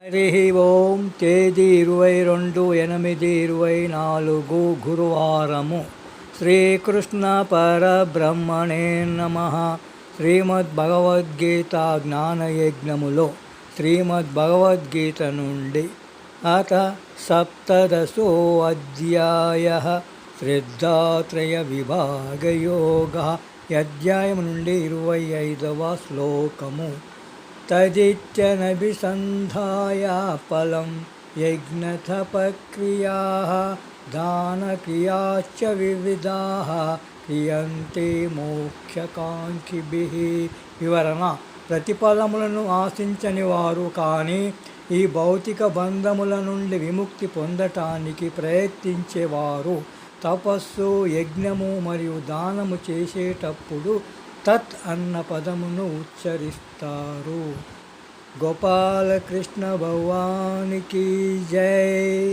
హరి ఓం. తేదీ 22/8/24 గురువారము. శ్రీకృష్ణ పరబ్రహ్మణే నమః. శ్రీమద్భగవద్గీత జ్ఞానయజ్ఞములో శ్రీమద్భగవద్గీత నుండి అత సప్తదశోऽధ్యాయః. శ్రద్ధాత్రయ విభాగయోగః. అధ్యాయం నుండి 25వ శ్లోకము. తదిత్యనభిసంధాయ ఫలం యజ్ఞతపక్రియాః దానక్రియాశ్చ వివిధాః క్రియంతే మోక్షకాంక్షిభిః. వివరణ: ప్రతిఫలములను ఆశించని వారు కానీ ఈ భౌతిక బంధముల నుండి విముక్తి పొందటానికి ప్రయత్నించేవారు తపస్సు, యజ్ఞము మరియు దానము చేసేటప్పుడు తత్ అన్న పదమును ఉచ్చరిస్తారు. గోపాలకృష్ణ భగవానికి జై.